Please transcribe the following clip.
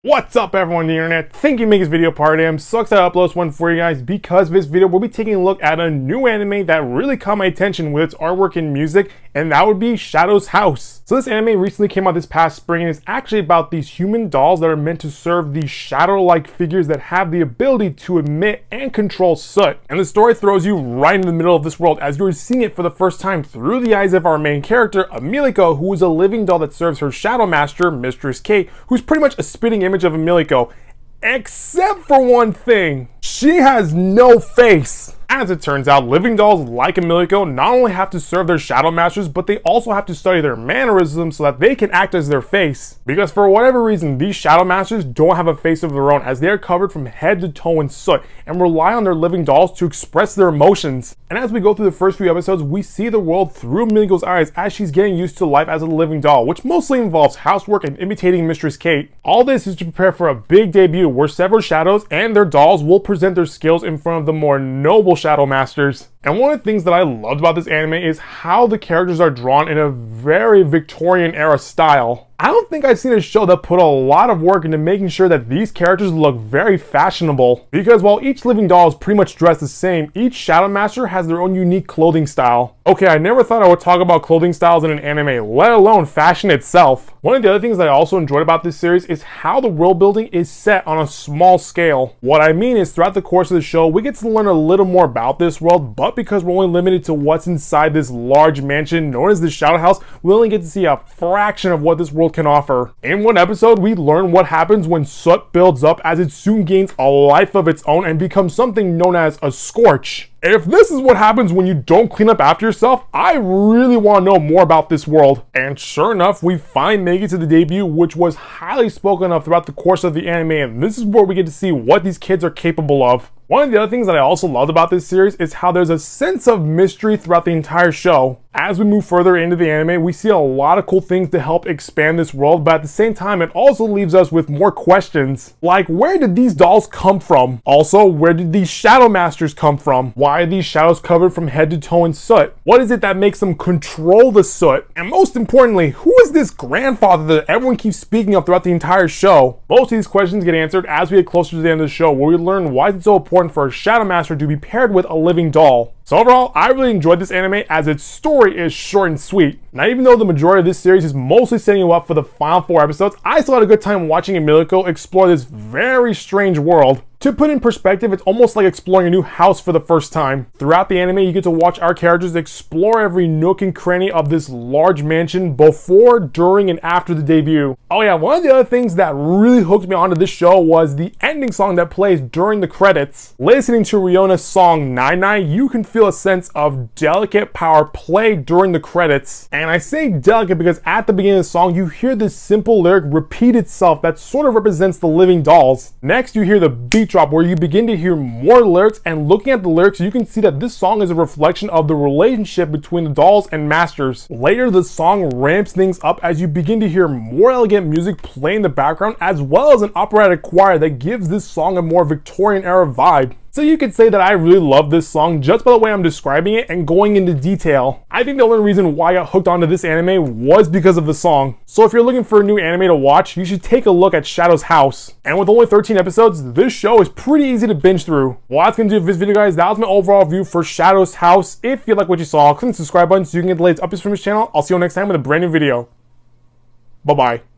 What's up everyone on the internet? Thank you for making this video part of. Sucks that I upload this one for you guys because this video we'll be taking a look at a new anime that really caught my attention with its artwork and music, and that would be Shadow's House. So this anime recently came out this past spring and it's actually about these human dolls that are meant to serve these shadow-like figures that have the ability to emit and control soot. And the story throws you right in the middle of this world as you're seeing it for the first time through the eyes of our main character, Emiliko, who is a living doll that serves her shadow master, Mistress Kate, who's pretty much a spitting image of Emiliko, except for one thing: she has no face. As it turns out, living dolls like Emiliko not only have to serve their shadow masters, but they also have to study their mannerisms so that they can act as their face. Because for whatever reason, these shadow masters don't have a face of their own, as they are covered from head to toe in soot and rely on their living dolls to express their emotions. And as we go through the first few episodes, we see the world through Emiliko's eyes as she's getting used to life as a living doll, which mostly involves housework and imitating Mistress Kate. All this is to prepare for a big debut where several shadows and their dolls will present their skills in front of the more noble shadow masters. And one of the things that I loved about this anime is how the characters are drawn in a very Victorian era style. I don't think I've seen a show that put a lot of work into making sure that these characters look very fashionable. Because while each living doll is pretty much dressed the same, each shadow master has their own unique clothing style. Okay, I never thought I would talk about clothing styles in an anime, let alone fashion itself. One of the other things that I also enjoyed about this series is how the world building is set on a small scale. What I mean is, throughout the course of the show, we get to learn a little more about this world, but because we're only limited to what's inside this large mansion known as the Shadow House, we only get to see a fraction of what this world can offer. In one episode, we learn what happens when soot builds up as it soon gains a life of its own and becomes something known as a scorch. If this is what happens when you don't clean up after yourself, I really want to know more about this world. And sure enough, we finally make it to the debut, which was highly spoken of throughout the course of the anime, and this is where we get to see what these kids are capable of. One of the other things that I also loved about this series is how there's a sense of mystery throughout the entire show. As we move further into the anime, we see a lot of cool things to help expand this world, but at the same time, it also leaves us with more questions. Like, where did these dolls come from? Also, where did these shadow masters come from? Why are these shadows covered from head to toe in soot? What is it that makes them control the soot? And most importantly, who is this grandfather that everyone keeps speaking of throughout the entire show? Most of these questions get answered as we get closer to the end of the show, where we learn why it's so important for a shadow master to be paired with a living doll. So overall, I really enjoyed this anime as its story is short and sweet. Now, even though the majority of this series is mostly setting you up for the final 4 episodes, I still had a good time watching Emiliko explore this very strange world. To put in perspective, it's almost like exploring a new house for the first time. Throughout the anime, you get to watch our characters explore every nook and cranny of this large mansion before, during, and after the debut. Oh yeah, one of the other things that really hooked me onto this show was the ending song that plays during the credits. Listening to Riona's song Nine Nine, you can feel a sense of delicate power play during the credits. And I say delicate because at the beginning of the song, you hear this simple lyric repeat itself that sort of represents the living dolls. Next, you hear the beat drop where you begin to hear more lyrics, and looking at the lyrics, you can see that this song is a reflection of the relationship between the dolls and masters. Later, the song ramps things up as you begin to hear more elegant music play in the background, as well as an operatic choir that gives this song a more Victorian era vibe. So you could say that I really love this song just by the way I'm describing it and going into detail. I think the only reason why I got hooked onto this anime was because of the song. So if you're looking for a new anime to watch, you should take a look at Shadow's House. And with only 13 episodes, this show is pretty easy to binge through. Well, that's gonna do it for this video, guys. That was my overall review for Shadow's House. If you like what you saw, click the subscribe button so you can get the latest updates from this channel. I'll see you next time with a brand new video. Bye-bye.